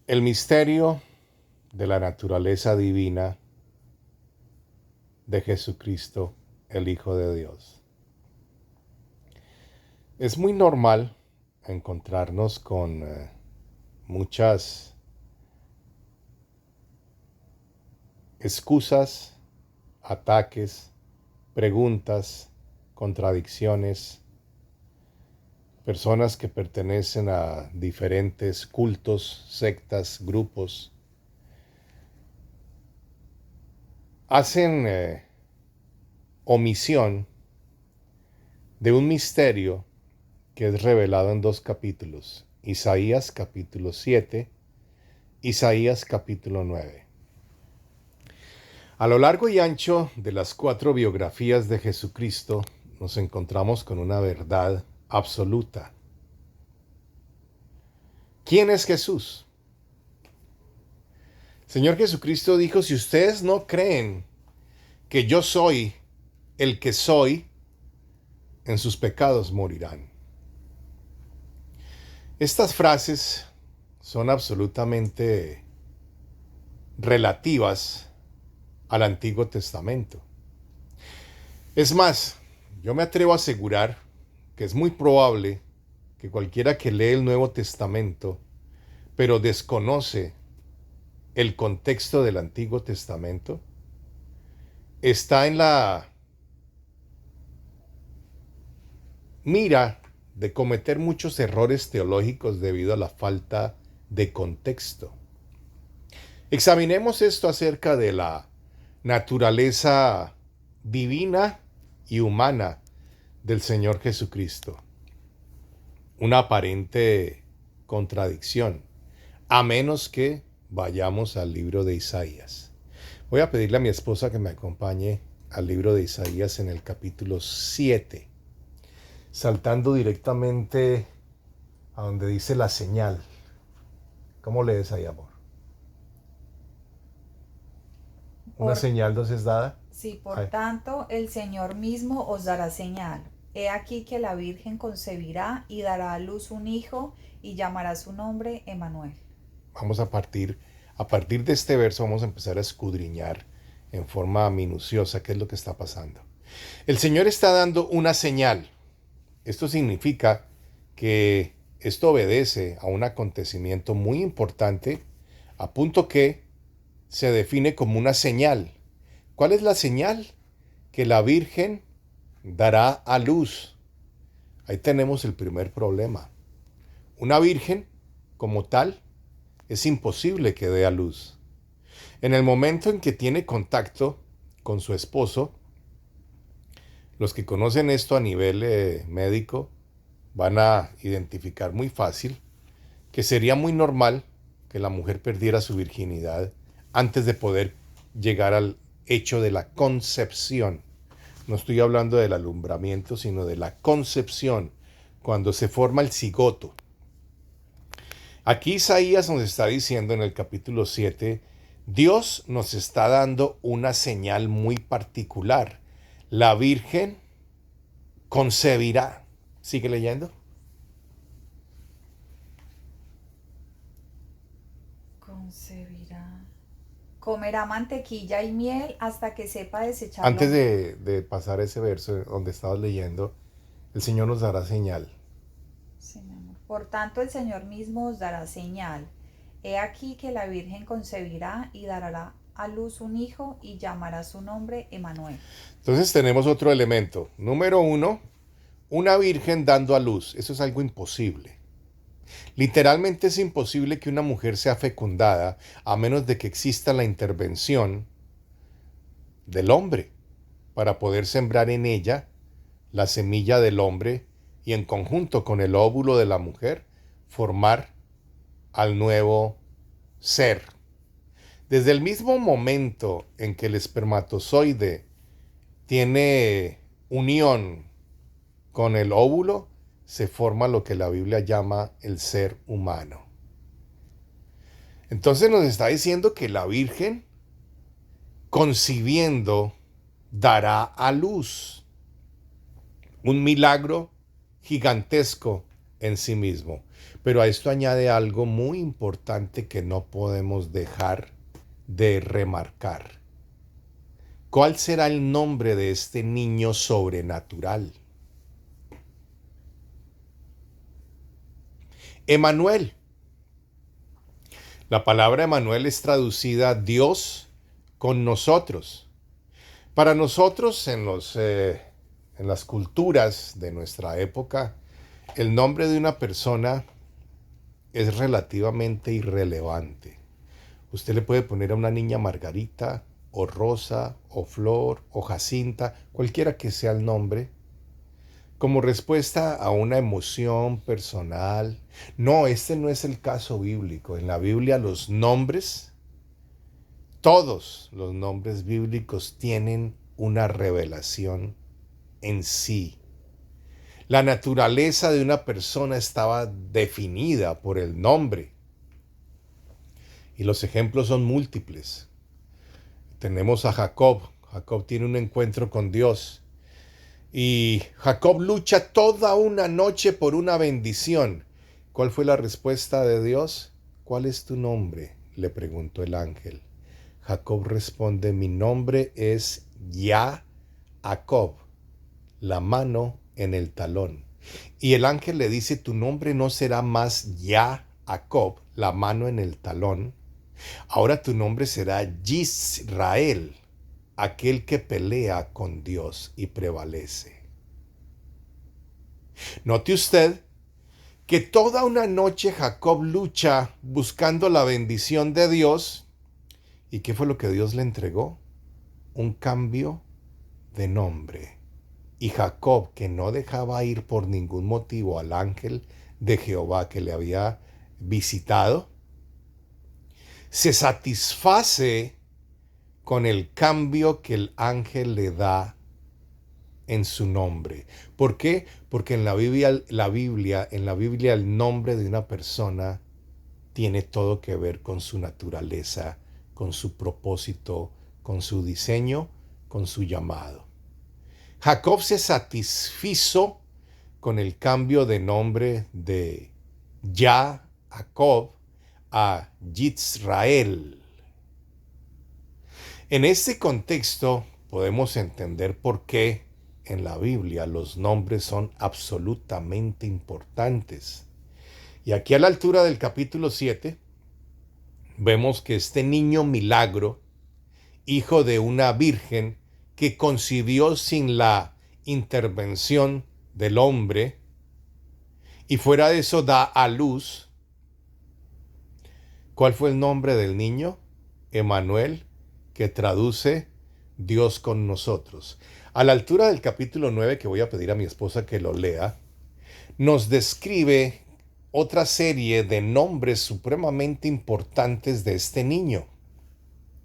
El misterio de la naturaleza divina de Jesucristo, el Hijo de Dios. Es muy normal encontrarnos con muchas excusas, ataques, preguntas, contradicciones, personas que pertenecen a diferentes cultos, sectas, grupos, hacen omisión de un misterio que es revelado en dos capítulos, Isaías capítulo 7, Isaías capítulo 9. A lo largo y ancho de las 4 biografías de Jesucristo nos encontramos con una verdad absoluta. ¿Quién es Jesús? Señor Jesucristo dijo, si ustedes no creen que yo soy el que soy, en sus pecados morirán. Estas frases son absolutamente relativas al Antiguo Testamento. Es más, yo me atrevo a asegurar que es muy probable que cualquiera que lee el Nuevo Testamento, pero desconoce el contexto del Antiguo Testamento, está en la mira de cometer muchos errores teológicos debido a la falta de contexto. Examinemos esto acerca de la naturaleza divina y humana del Señor Jesucristo. Una aparente contradicción, a menos que vayamos al libro de Isaías. Voy a pedirle a mi esposa que me acompañe al libro de Isaías en el capítulo 7, saltando directamente a donde dice la señal. ¿Cómo lees ahí, amor? Una Por, señal nos es dada. sí, por Ay, tanto, el Señor mismo os dará señal. He aquí que la Virgen concebirá y dará a luz un hijo y llamará su nombre Emanuel. vamos a partir de este verso vamos a empezar a escudriñar en forma minuciosa qué es lo que está pasando. El Señor está dando una señal. Esto significa que esto obedece a un acontecimiento muy importante, a punto que se define como una señal. ¿Cuál es la señal? Que la Virgen dará a luz. Ahí tenemos el primer problema. Una virgen, como tal, es imposible que dé a luz. En el momento en que tiene contacto con su esposo, los que conocen esto a nivel médico van a identificar muy fácil que sería muy normal que la mujer perdiera su virginidad antes de poder llegar al hecho de la concepción. No estoy hablando del alumbramiento, sino de la concepción, cuando se forma el cigoto. Aquí Isaías nos está diciendo en el capítulo 7, Dios nos está dando una señal muy particular. La Virgen concebirá. ¿Sigue leyendo? Concebirá. Comerá mantequilla y miel hasta que sepa Antes desecharlo. de pasar ese verso donde estabas leyendo, el Señor nos dará señal. Sí, mi amor. Por tanto, el Señor mismo os dará señal. He aquí que la Virgen concebirá y dará a luz un hijo y llamará su nombre Emanuel. Entonces tenemos otro elemento. Número 1, una virgen dando a luz. Eso es algo imposible. Literalmente es imposible que una mujer sea fecundada a menos de que exista la intervención del hombre para poder sembrar en ella la semilla del hombre y en conjunto con el óvulo de la mujer formar al nuevo ser. Desde el mismo momento en que el espermatozoide tiene unión con el óvulo, se forma lo que la Biblia llama el ser humano. Entonces nos está diciendo que la Virgen, concibiendo, dará a luz. Un milagro gigantesco en sí mismo. Pero a esto añade algo muy importante que no podemos dejar de remarcar. ¿Cuál será el nombre de este niño sobrenatural? Emanuel. La palabra Emanuel es traducida Dios con nosotros. Para nosotros, en las culturas de nuestra época, el nombre de una persona es relativamente irrelevante. Usted le puede poner a una niña Margarita, o Rosa, o Flor, o Jacinta, cualquiera que sea el nombre, como respuesta a una emoción personal. No, este no es el caso bíblico. En la Biblia los nombres, todos los nombres bíblicos tienen una revelación en sí. La naturaleza de una persona estaba definida por el nombre. Y los ejemplos son múltiples. Tenemos a Jacob. Jacob tiene un encuentro con Dios. Y Jacob lucha toda una noche por una bendición. ¿Cuál fue la respuesta de Dios? ¿Cuál es tu nombre?, le preguntó el ángel. Jacob responde, mi nombre es Jacob, la mano en el talón. Y el ángel le dice, tu nombre no será más Jacob, la mano en el talón. Ahora tu nombre será Yisrael, aquel que pelea con Dios y prevalece. Note usted que toda una noche Jacob lucha buscando la bendición de Dios. ¿Y qué fue lo que Dios le entregó? Un cambio de nombre. Y Jacob, que no dejaba ir por ningún motivo al ángel de Jehová que le había visitado, se satisface con el cambio que el ángel le da en su nombre. ¿Por qué? Porque en la Biblia el nombre de una persona tiene todo que ver con su naturaleza, con su propósito, con su diseño, con su llamado. Jacob se satisfizo con el cambio de nombre de Jacob a Yisrael. En este contexto podemos entender por qué en la Biblia los nombres son absolutamente importantes. Y aquí a la altura del capítulo 7 vemos que este niño milagro, hijo de una virgen que concibió sin la intervención del hombre y fuera de eso da a luz. ¿Cuál fue el nombre del niño? Emanuel, que traduce Dios con nosotros. A la altura del capítulo 9, que voy a pedir a mi esposa que lo lea, nos describe otra serie de nombres supremamente importantes de este niño.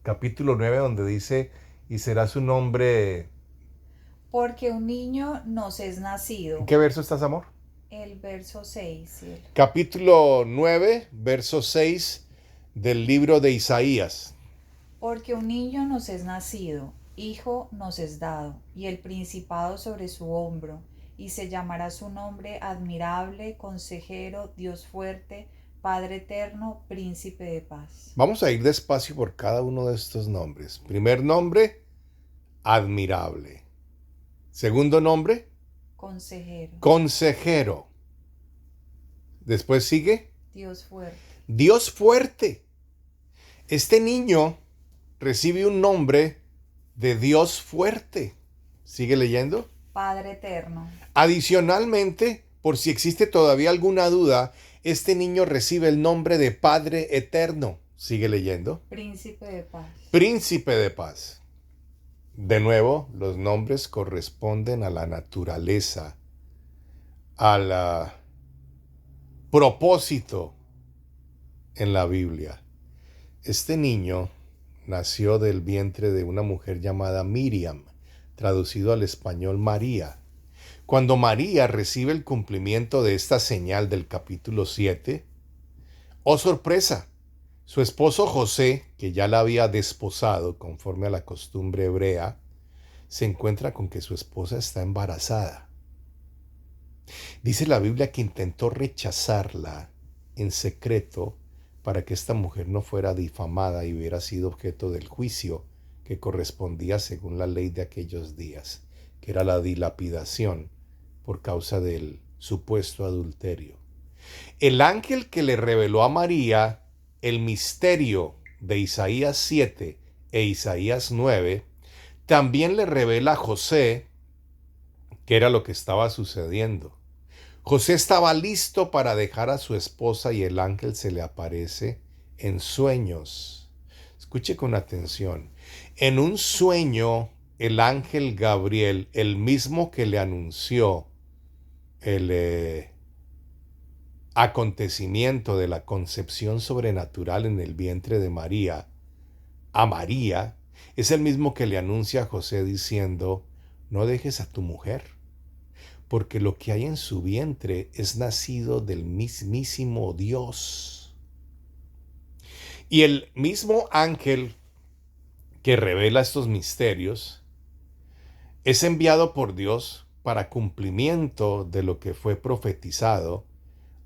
Capítulo 9, donde dice, y será su nombre... Porque un niño nos es ¿En nacido. qué verso estás, amor? El verso 6. Cielo. Capítulo 9, verso 6 del libro de Isaías. Porque un niño nos es nacido, hijo nos es dado, y el principado sobre su hombro, y se llamará su nombre admirable, consejero, Dios fuerte, Padre eterno, príncipe de paz. Vamos a ir despacio por cada uno de estos nombres. Primer nombre, admirable. Segundo nombre, Consejero, consejero. Después sigue, Dios fuerte, Dios fuerte. Este niño recibe un nombre de Dios fuerte. ¿Sigue leyendo? Padre eterno, Adicionalmente, por si existe todavía alguna duda, este niño recibe el nombre de Padre eterno. ¿Sigue leyendo? príncipe de paz. Príncipe de paz. De nuevo, los nombres corresponden a la naturaleza, al propósito en la Biblia. Este niño nació del vientre de una mujer llamada Miriam, traducido al español María. Cuando María recibe el cumplimiento de esta señal del capítulo 7, ¡oh sorpresa! Su esposo José, que ya la había desposado conforme a la costumbre hebrea, se encuentra con que su esposa está embarazada. Dice la Biblia que intentó rechazarla en secreto para que esta mujer no fuera difamada y hubiera sido objeto del juicio que correspondía según la ley de aquellos días, que era la dilapidación por causa del supuesto adulterio. El ángel que le reveló a María el misterio de Isaías 7 e Isaías 9, también le revela a José qué era lo que estaba sucediendo. José estaba listo para dejar a su esposa y el ángel se le aparece en sueños. Escuche con atención. En un sueño, el ángel Gabriel, el mismo que le anunció el acontecimiento de la concepción sobrenatural en el vientre de María, a María, es el mismo que le anuncia a José diciendo, no dejes a tu mujer, porque lo que hay en su vientre es nacido del mismísimo Dios. Y el mismo ángel que revela estos misterios es enviado por Dios para cumplimiento de lo que fue profetizado,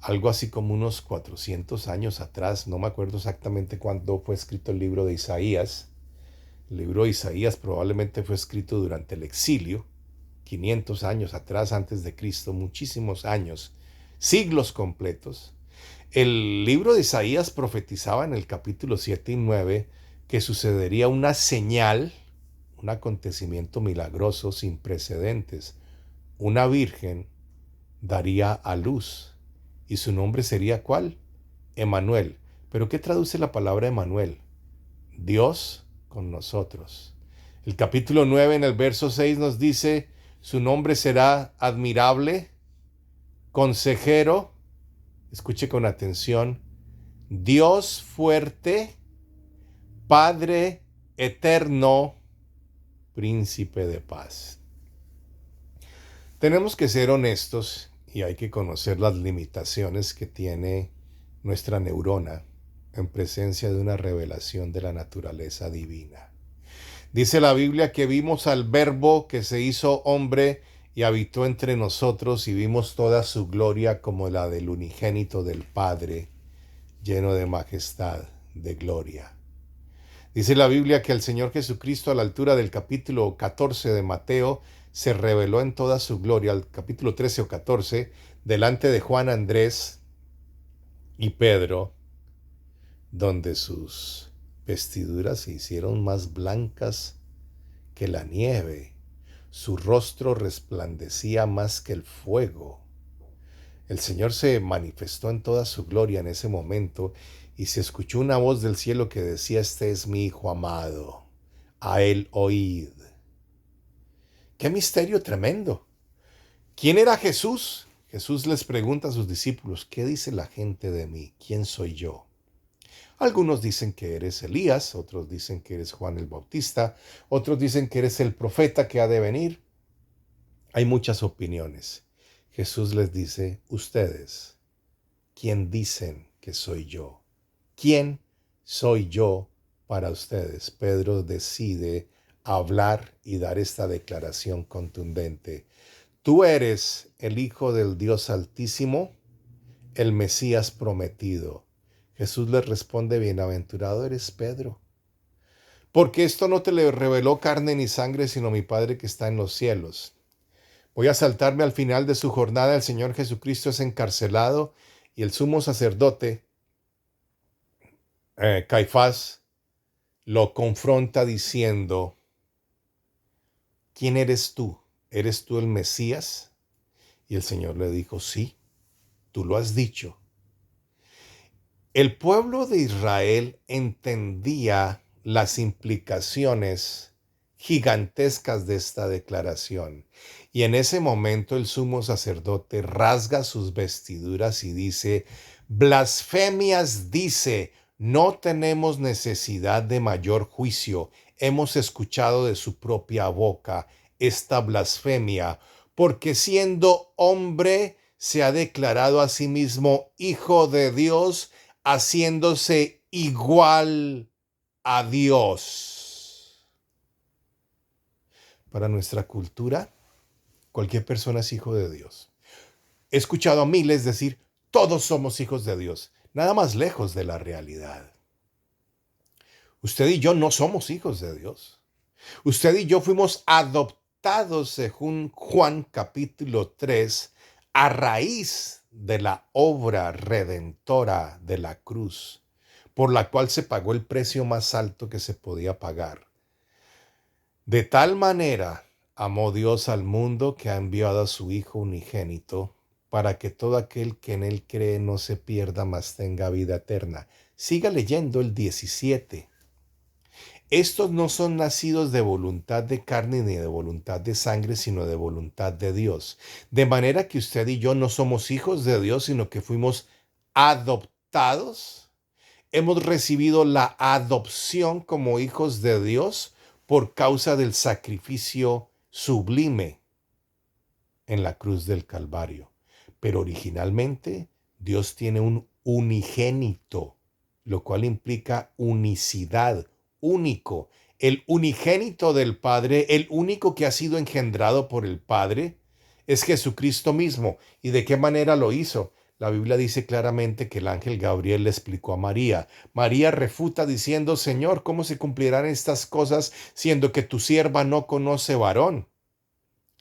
algo así como unos 400 años atrás. No me acuerdo exactamente cuándo fue escrito el libro de Isaías. El libro de Isaías probablemente fue escrito durante el exilio, 500 años atrás, antes de Cristo, muchísimos años, siglos completos. El libro de Isaías profetizaba en el capítulo 7 y 9 que sucedería una señal, un acontecimiento milagroso sin precedentes. Una virgen daría a luz y su nombre sería ¿cuál? Emanuel. ¿Pero qué traduce la palabra Emanuel? Dios con nosotros. El capítulo 9 en el verso 6 nos dice, su nombre será admirable, consejero, escuche con atención, Dios fuerte, Padre eterno, príncipe de paz. Tenemos que ser honestos y hay que conocer las limitaciones que tiene nuestra neurona en presencia de una revelación de la naturaleza divina. Dice la Biblia que vimos al Verbo que se hizo hombre y habitó entre nosotros y vimos toda su gloria como la del unigénito del Padre, lleno de majestad, de gloria. Dice la Biblia que el Señor Jesucristo a la altura del capítulo 14 de Mateo se reveló en toda su gloria, al capítulo 13 o 14, delante de Juan, Andrés y Pedro, donde sus vestiduras se hicieron más blancas que la nieve, su rostro resplandecía más que el fuego. El Señor se manifestó en toda su gloria en ese momento y se escuchó una voz del cielo que decía, este es mi Hijo amado, a él oíd. ¡Qué misterio tremendo! ¿Quién era Jesús? Jesús les pregunta a sus discípulos, ¿qué dice la gente de mí? ¿Quién soy yo? Algunos dicen que eres Elías, otros dicen que eres Juan el Bautista, otros dicen que eres el profeta que ha de venir. Hay muchas opiniones. Jesús les dice, ustedes, ¿quién dicen que soy yo? ¿Quién soy yo para ustedes? Pedro decide hablar y dar esta declaración contundente. Tú eres el Hijo del Dios Altísimo, el Mesías prometido. Jesús les responde, bienaventurado eres Pedro, porque esto no te le reveló carne ni sangre, sino mi Padre que está en los cielos. Voy a saltarme al final de su jornada, el Señor Jesucristo es encarcelado y el sumo sacerdote, Caifás, lo confronta diciendo, ¿quién eres tú? ¿Eres tú el Mesías? Y el Señor le dijo, sí, tú lo has dicho. El pueblo de Israel entendía las implicaciones gigantescas de esta declaración. Y en ese momento el sumo sacerdote rasga sus vestiduras y dice, blasfemias dice, no tenemos necesidad de mayor juicio. Hemos escuchado de su propia boca esta blasfemia, porque siendo hombre se ha declarado a sí mismo hijo de Dios, haciéndose igual a Dios. Para nuestra cultura, cualquier persona es hijo de Dios. He escuchado a miles decir, todos somos hijos de Dios, nada más lejos de la realidad. Usted y yo no somos hijos de Dios. Usted y yo fuimos adoptados según Juan capítulo 3 a raíz de la obra redentora de la cruz, por la cual se pagó el precio más alto que se podía pagar. De tal manera amó Dios al mundo que ha enviado a su Hijo unigénito para que todo aquel que en él cree no se pierda, mas tenga vida eterna. Siga leyendo el 17. Estos no son nacidos de voluntad de carne ni de voluntad de sangre, sino de voluntad de Dios. De manera que usted y yo no somos hijos de Dios, sino que fuimos adoptados. Hemos recibido la adopción como hijos de Dios por causa del sacrificio sublime en la cruz del Calvario. Pero originalmente Dios tiene un unigénito, lo cual implica unicidad, único. El unigénito del Padre, el único que ha sido engendrado por el Padre, es Jesucristo mismo. ¿Y de qué manera lo hizo? La Biblia dice claramente que el ángel Gabriel le explicó a María. María refuta diciendo, Señor, ¿cómo se cumplirán estas cosas siendo que tu sierva no conoce varón?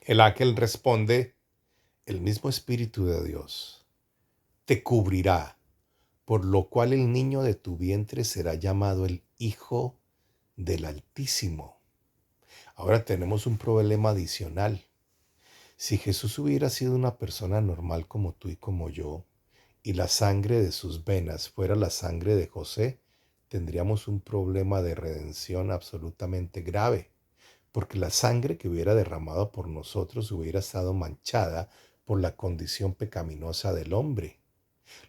El ángel responde, el mismo Espíritu de Dios te cubrirá, por lo cual el niño de tu vientre será llamado el Hijo del Altísimo. Ahora tenemos un problema adicional. Si Jesús hubiera sido una persona normal como tú y como yo, y la sangre de sus venas fuera la sangre de José, tendríamos un problema de redención absolutamente grave, porque la sangre que hubiera derramado por nosotros hubiera estado manchada por la condición pecaminosa del hombre,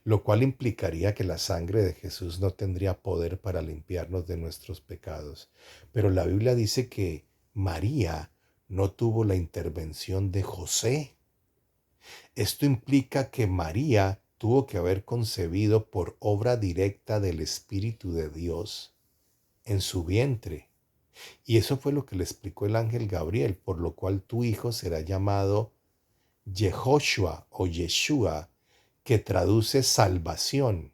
lo cual implicaría que la sangre de Jesús no tendría poder para limpiarnos de nuestros pecados. Pero la Biblia dice que María no tuvo la intervención de José. Esto implica que María tuvo que haber concebido por obra directa del Espíritu de Dios en su vientre. Y eso fue lo que le explicó el ángel Gabriel, por lo cual tu hijo será llamado Yehoshua o Yeshua, que traduce salvación,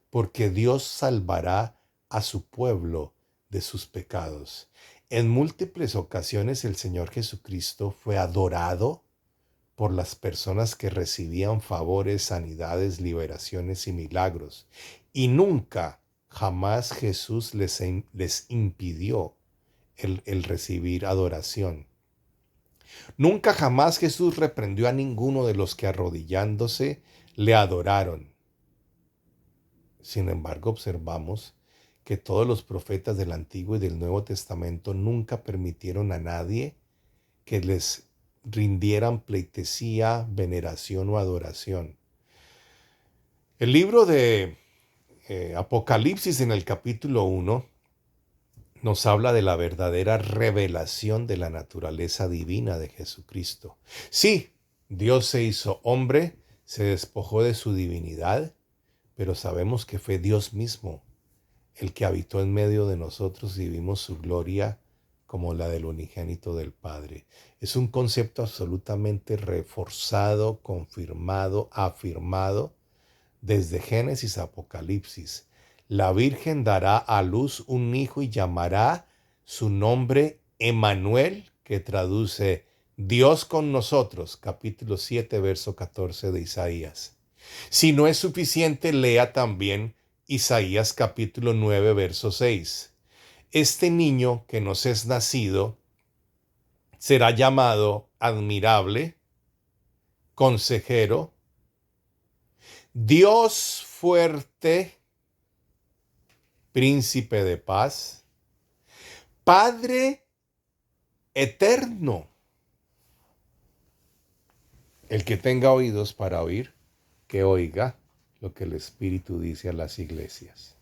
porque Dios salvará a su pueblo de sus pecados. En múltiples ocasiones el Señor Jesucristo fue adorado por las personas que recibían favores, sanidades, liberaciones y milagros. Y nunca, jamás Jesús les impidió el recibir adoración. Nunca jamás Jesús reprendió a ninguno de los que arrodillándose le adoraron. Sin embargo, observamos que todos los profetas del Antiguo y del Nuevo Testamento nunca permitieron a nadie que les rindieran pleitesía, veneración o adoración. El libro de Apocalipsis en el capítulo 1 nos habla de la verdadera revelación de la naturaleza divina de Jesucristo. Sí, Dios se hizo hombre, se despojó de su divinidad, pero sabemos que fue Dios mismo el que habitó en medio de nosotros y vimos su gloria como la del unigénito del Padre. Es un concepto absolutamente reforzado, confirmado, afirmado desde Génesis a Apocalipsis. La Virgen dará a luz un hijo y llamará su nombre Emmanuel, que traduce Dios con nosotros, capítulo 7, verso 14 de Isaías. Si no es suficiente, lea también Isaías capítulo 9, verso 6. Este niño que nos es nacido será llamado admirable, consejero, Dios fuerte, príncipe de paz, Padre eterno. El que tenga oídos para oír, que oiga lo que el Espíritu dice a las iglesias.